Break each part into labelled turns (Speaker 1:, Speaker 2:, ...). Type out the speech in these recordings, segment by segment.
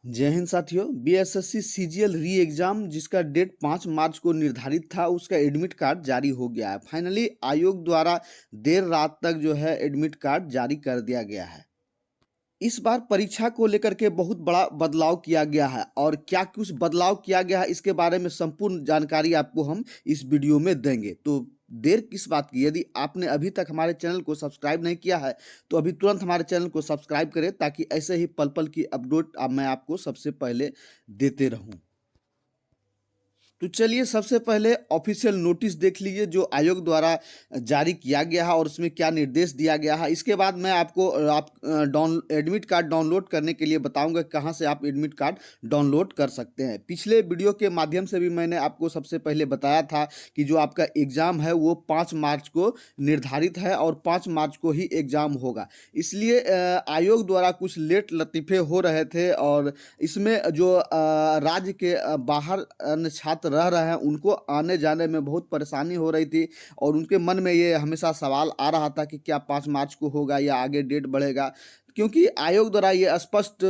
Speaker 1: जय हिंद साथियों। BSSC CGL री एग्जाम जिसका डेट 5 मार्च को निर्धारित था, उसका एडमिट कार्ड जारी हो गया है। फाइनली आयोग द्वारा देर रात तक जो है एडमिट कार्ड जारी कर दिया गया है। इस बार परीक्षा को लेकर के बहुत बड़ा बदलाव किया गया है और क्या कुछ बदलाव किया गया है इसके बारे में संपूर्ण जानकारी आपको हम इस वीडियो में देंगे। तो देर किस बात की, यदि आपने अभी तक हमारे चैनल को सब्सक्राइब नहीं किया है तो अभी तुरंत हमारे चैनल को सब्सक्राइब करें, ताकि ऐसे ही पल पल की अपडेट मैं आपको सबसे पहले देते रहूं। तो चलिए सबसे पहले ऑफिशियल नोटिस देख लीजिए जो आयोग द्वारा जारी किया गया है और उसमें क्या निर्देश दिया गया है। इसके बाद मैं आपको एडमिट कार्ड डाउनलोड करने के लिए बताऊंगा कहां से आप एडमिट कार्ड डाउनलोड कर सकते हैं। पिछले वीडियो के माध्यम से भी मैंने आपको सबसे पहले बताया था कि जो आपका एग्ज़ाम है वो 5 मार्च को निर्धारित है और 5 मार्च को ही एग्ज़ाम होगा। इसलिए आयोग द्वारा कुछ लेट लतीफ़े हो रहे थे और इसमें जो राज्य के बाहर अन्य छात्र रह रहे हैं उनको आने जाने में बहुत परेशानी हो रही थी और उनके मन में ये हमेशा सवाल आ रहा था कि क्या 5 मार्च को होगा या आगे डेट बढ़ेगा, क्योंकि आयोग द्वारा ये स्पष्ट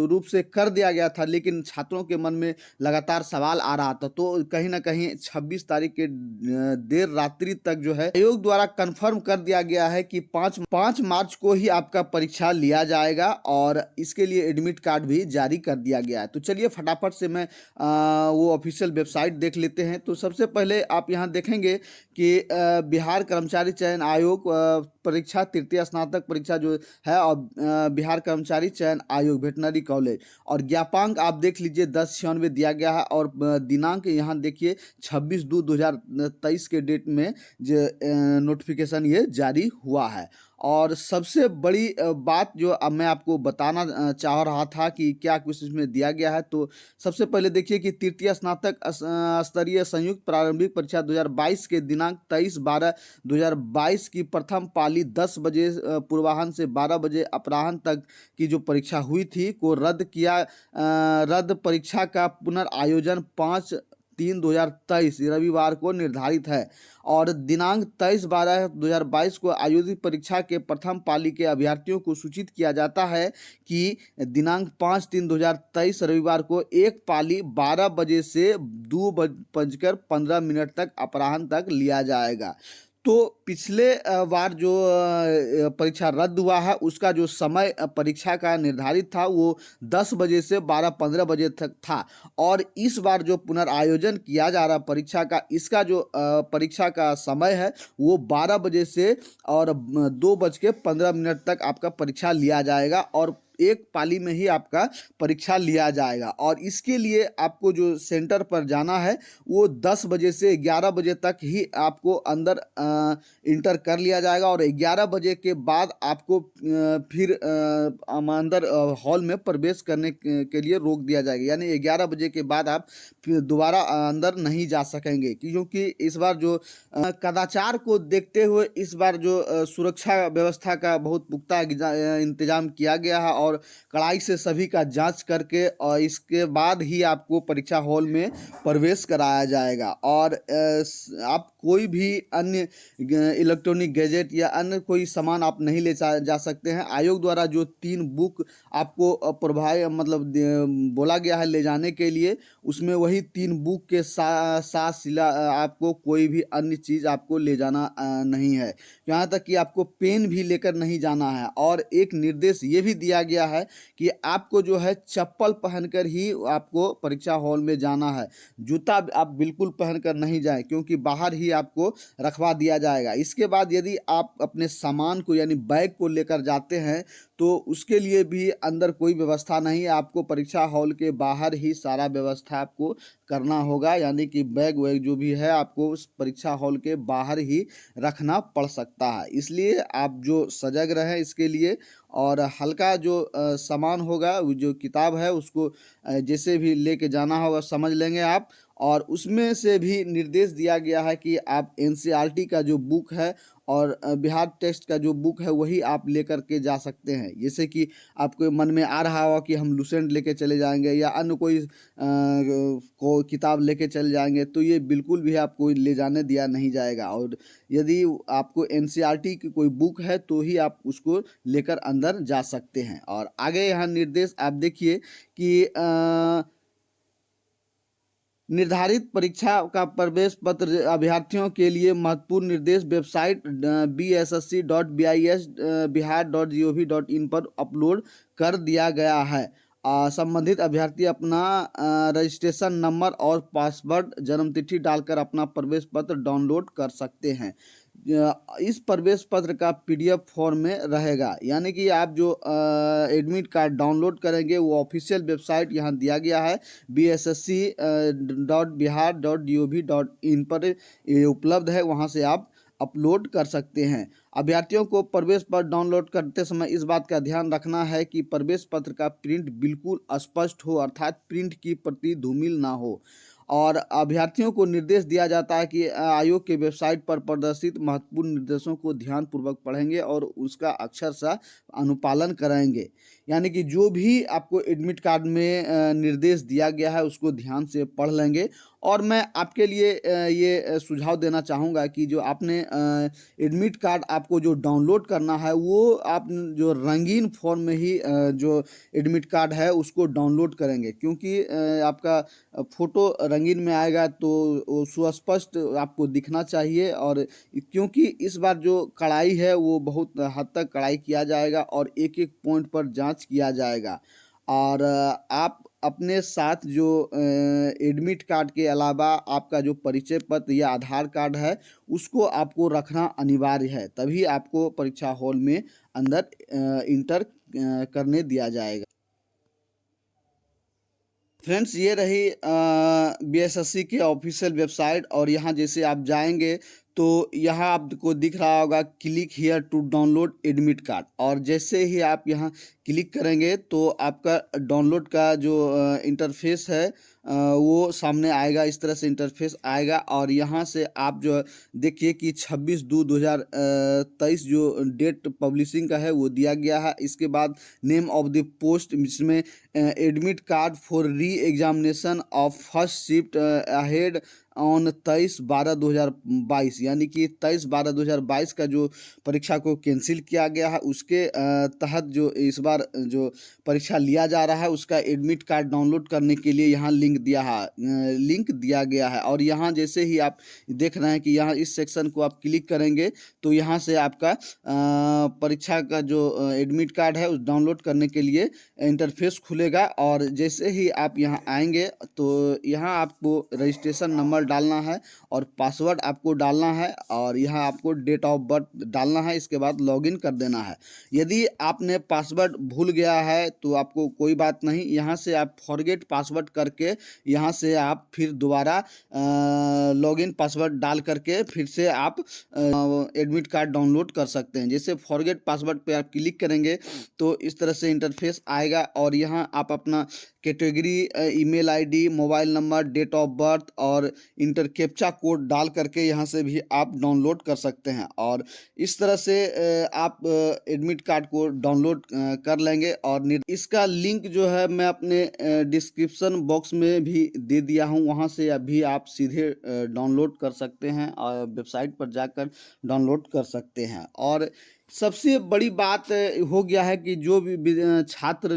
Speaker 1: रूप से कर दिया गया था, लेकिन छात्रों के मन में लगातार सवाल आ रहा था। तो कहीं ना कहीं 26 तारीख के देर रात्रि तक जो है आयोग द्वारा कंफर्म कर दिया गया है कि 5 मार्च को ही आपका परीक्षा लिया जाएगा और इसके लिए एडमिट कार्ड भी जारी कर दिया गया है। तो चलिए फटाफट से मैं वो ऑफिशियल वेबसाइट देख लेते हैं। तो सबसे पहले आप यहाँ देखेंगे कि बिहार कर्मचारी चयन आयोग परीक्षा तृतीय स्नातक परीक्षा जो है और बिहार कर्मचारी चयन आयोग वेटनरी कॉलेज और ज्ञापांक आप देख लीजिए 10/96 दिया गया है और दिनांक यहाँ देखिए 26/2/2023 के डेट में जो नोटिफिकेशन ये जारी हुआ है। और सबसे बड़ी बात जो अब मैं आपको बताना चाह रहा था कि क्या कुछ इसमें दिया गया है। तो सबसे पहले देखिए कि तृतीय स्नातक स्तरीय संयुक्त प्रारंभिक परीक्षा 2022 के दिनांक 23/12/2022 की प्रथम पाली 10 बजे पूर्वाह्न से 12 बजे अपराह्न तक की जो परीक्षा हुई थी को रद्द परीक्षा का पुनर्आयोजन 5/3/2023 रविवार को निर्धारित है और दिनांक 23/12/2022 को आयोजित परीक्षा के प्रथम पाली के अभ्यर्थियों को सूचित किया जाता है कि दिनांक 5/3/2023 रविवार को एक पाली 12 बजे से 2:15 तक अपराह्न तक लिया जाएगा। तो पिछले बार जो परीक्षा रद्द हुआ है उसका जो समय परीक्षा का निर्धारित था वो 10 बजे से 12:15 बजे तक था और इस बार जो पुनर्आयोजन किया जा रहा परीक्षा का, इसका जो परीक्षा का समय है वो 12 बजे से और 2:15 तक आपका परीक्षा लिया जाएगा और एक पाली में ही आपका परीक्षा लिया जाएगा। और इसके लिए आपको जो सेंटर पर जाना है वो 10 बजे से 11 बजे तक ही आपको अंदर इंटर कर लिया जाएगा और 11 बजे के बाद आपको फिर अंदर हॉल में प्रवेश करने के लिए रोक दिया जाएगा, यानी 11 बजे के बाद आप फिर दोबारा अंदर नहीं जा सकेंगे, क्योंकि इस बार जो कदाचार को देखते हुए इस बार जो सुरक्षा व्यवस्था का बहुत पुख्ता इंतजाम किया गया है और कड़ाई से सभी का जांच करके और इसके बाद ही आपको परीक्षा हॉल में प्रवेश कराया जाएगा। और आप कोई भी अन्य इलेक्ट्रॉनिक गैजेट या अन्य कोई सामान आप नहीं ले जा सकते हैं। आयोग द्वारा जो 3 बुक आपको प्रोवाइड मतलब बोला गया है ले जाने के लिए, उसमें वही 3 बुक के साथ सिला आपको कोई भी अन्य चीज़ आपको ले जाना नहीं है। यहाँ तक कि आपको पेन भी लेकर नहीं जाना है और एक निर्देश ये भी दिया गया है कि आपको जो है चप्पल पहनकर ही आपको परीक्षा हॉल में जाना है। जूता आप बिल्कुल पहनकर नहीं जाएं, क्योंकि बाहर ही आपको रखवा दिया जाएगा। इसके बाद यदि आप अपने सामान को यानी बैग को लेकर जाते हैं तो उसके लिए भी अंदर कोई व्यवस्था नहीं है, आपको परीक्षा हॉल के बाहर ही सारा व्यवस्था आपको करना होगा, यानी कि बैग वैग जो भी है आपको उस परीक्षा हॉल के बाहर ही रखना पड़ सकता है। इसलिए आप जो सजग रहें इसके लिए, और हल्का जो सामान होगा वो जो किताब है उसको जैसे भी लेके जाना होगा समझ लेंगे आप, और उसमें से भी निर्देश दिया गया है कि आप एनसीईआरटी का जो बुक है और बिहार टेस्ट का जो बुक है वही आप लेकर के जा सकते हैं। जैसे कि आपके मन में आ रहा होगा कि हम लुसेंट लेके चले जाएंगे या अन्य कोई किताब लेके चले जाएंगे, तो ये बिल्कुल भी आपको ले जाने दिया नहीं जाएगा। और यदि आपको एनसीईआरटी की कोई बुक है तो ही आप उसको लेकर अंदर जा सकते हैं। और आगे यहाँ निर्देश आप देखिए कि निर्धारित परीक्षा का प्रवेश पत्र अभ्यर्थियों के लिए महत्वपूर्ण निर्देश वेबसाइट bssc.bis.bihar.gov.in पर अपलोड कर दिया गया है। संबंधित अभ्यर्थी अपना रजिस्ट्रेशन नंबर और पासवर्ड जन्मतिथि डालकर अपना प्रवेश पत्र डाउनलोड कर सकते हैं। इस प्रवेश पत्र का पीडीएफ फॉर्म में रहेगा, यानी कि आप जो एडमिट कार्ड डाउनलोड करेंगे वो ऑफिशियल वेबसाइट यहाँ दिया गया है bssc.bihar.gov.in पर ये उपलब्ध है, वहाँ से आप अपलोड कर सकते हैं। अभ्यर्थियों को प्रवेश पत्र डाउनलोड करते समय इस बात का ध्यान रखना है कि प्रवेश पत्र का प्रिंट बिल्कुल स्पष्ट हो, अर्थात प्रिंट की प्रति धूमिल ना हो। और अभ्यर्थियों को निर्देश दिया जाता है कि आयोग के वेबसाइट पर प्रदर्शित महत्वपूर्ण निर्देशों को ध्यानपूर्वक पढ़ेंगे और उसका अक्षरशः अनुपालन करेंगे। यानी कि जो भी आपको एडमिट कार्ड में निर्देश दिया गया है उसको ध्यान से पढ़ लेंगे। और मैं आपके लिए ये सुझाव देना चाहूँगा कि जो आपने एडमिट कार्ड आपको जो डाउनलोड करना है वो आप जो रंगीन फॉर्म में ही जो एडमिट कार्ड है उसको डाउनलोड करेंगे, क्योंकि आपका फ़ोटो रंगीन में आएगा तो वो सुस्पष्ट आपको दिखना चाहिए। और क्योंकि इस बार जो कड़ाई है वो बहुत हद तक कड़ाई किया जाएगा और एक-एक पॉइंट पर जांच किया जाएगा। और आप अपने साथ जो एडमिट कार्ड के अलावा आपका जो परिचय पत्र या आधार कार्ड है उसको आपको रखना अनिवार्य है, तभी आपको परीक्षा हॉल में अंदर इंटर करने दिया जाएगा। फ्रेंड्स, ये रही बीएसएससी की ऑफिशियल वेबसाइट। और यहाँ जैसे आप जाएंगे तो यहाँ आपको दिख रहा होगा click here to download admit card, और जैसे ही आप यहाँ क्लिक करेंगे तो आपका डाउनलोड का जो इंटरफेस है वो सामने आएगा। इस तरह से इंटरफेस आएगा और यहाँ से आप जो देखिए कि 26/2/2023 जो डेट पब्लिशिंग का है वो दिया गया है। इसके बाद नेम ऑफ द पोस्ट, जिसमें admit card for re examination of first shift ahead on 23/12/2022, यानी कि 23/12/2022 का जो परीक्षा को कैंसिल किया गया है उसके तहत जो इस बार जो परीक्षा लिया जा रहा है उसका एडमिट कार्ड डाउनलोड करने के लिए यहाँ लिंक दिया गया है। और यहाँ जैसे ही आप देख रहे हैं कि यहाँ इस सेक्शन को आप क्लिक करेंगे तो यहाँ से आपका परीक्षा का जो एडमिट कार्ड है उस डाउनलोड करने के लिए इंटरफेस खुलेगा। और जैसे ही आप यहाँ आएंगे तो यहाँ आपको रजिस्ट्रेशन नंबर डालना है और पासवर्ड आपको डालना है और यहाँ आपको डेट ऑफ बर्थ डालना है। इसके बाद लॉगिन कर देना है। यदि आपने पासवर्ड भूल गया है तो आपको कोई बात नहीं, यहाँ से आप फॉरगेट पासवर्ड करके यहाँ से आप फिर दोबारा लॉगिन पासवर्ड डाल करके फिर से आप एडमिट कार्ड डाउनलोड कर सकते हैं। जैसे फॉरगेट पासवर्ड पे आप क्लिक करेंगे तो इस तरह से इंटरफेस आएगा और यहाँ आप अपना category, email ID, mobile number, date of birth और इंटर कैप्चा कोड डाल करके यहाँ से भी आप डाउनलोड कर सकते हैं। और इस तरह से आप एडमिट कार्ड को डाउनलोड कर लेंगे। और इसका लिंक जो है मैं अपने डिस्क्रिप्शन बॉक्स में भी दे दिया हूँ, वहाँ से अभी आप सीधे डाउनलोड कर सकते हैं और वेबसाइट पर जाकर डाउनलोड कर सकते हैं। और सबसे बड़ी बात हो गया है कि जो भी छात्र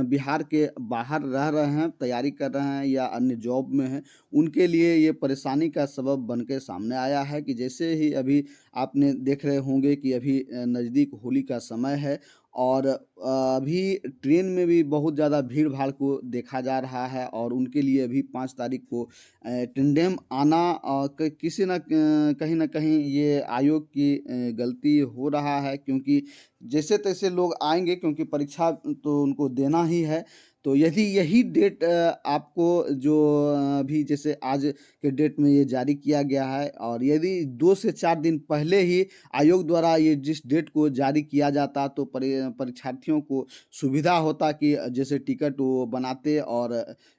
Speaker 1: बिहार के बाहर रह रहे हैं, तैयारी कर रहे हैं या अन्य जॉब में हैं, उनके लिए ये परेशानी का सबब बन के सामने आया है कि जैसे ही अभी आपने देख रहे होंगे कि अभी नज़दीक होली का समय है और अभी ट्रेन में भी बहुत ज़्यादा भीड़ भाड़ को देखा जा रहा है। और उनके लिए अभी 5 तारीख को टेंडेम आना किसी न कहीं ये आयोग की गलती हो रहा है, क्योंकि जैसे-तैसे लोग आएँगे क्योंकि परीक्षा तो उनको देना ही है। तो यदि यही डेट आपको जो अभी जैसे आज के डेट में ये जारी किया गया है और यदि 2 से 4 दिन पहले ही आयोग द्वारा ये जिस डेट को जारी किया जाता तो परीक्षार्थियों को सुविधा होता कि जैसे टिकट वो बनाते और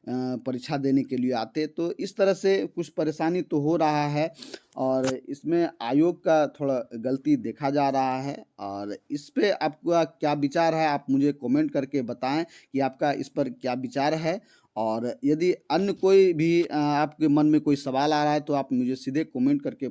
Speaker 1: परीक्षा देने के लिए आते। तो इस तरह से कुछ परेशानी तो हो रहा है और इसमें आयोग का थोड़ा गलती देखा जा रहा है और इस पे आपका क्या विचार है? आप मुझे कमेंट करके बताएँ कि आपका इस पर क्या विचार है? और यदि अन्य कोई भी आपके मन में कोई सवाल आ रहा है तो आप मुझे सीधे कमेंट करके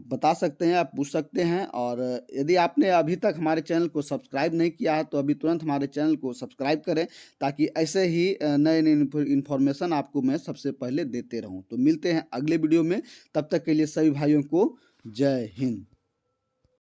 Speaker 1: बता सकते हैं, आप पूछ सकते हैं और यदि आपने अभी तक हमारे चैनल को सब्सक्राइब नहीं किया है तो अभी तुरंत हमारे चैनल को सब्सक्राइब करें ताकि ऐसे ही नए-नए इन्फॉर्मेशन आपको मैं सबसे पहले देते रहूँ। तो मिलते हैं अगले वीडियो में, तब तक के लिए सभी भाइयों को जय हिंद।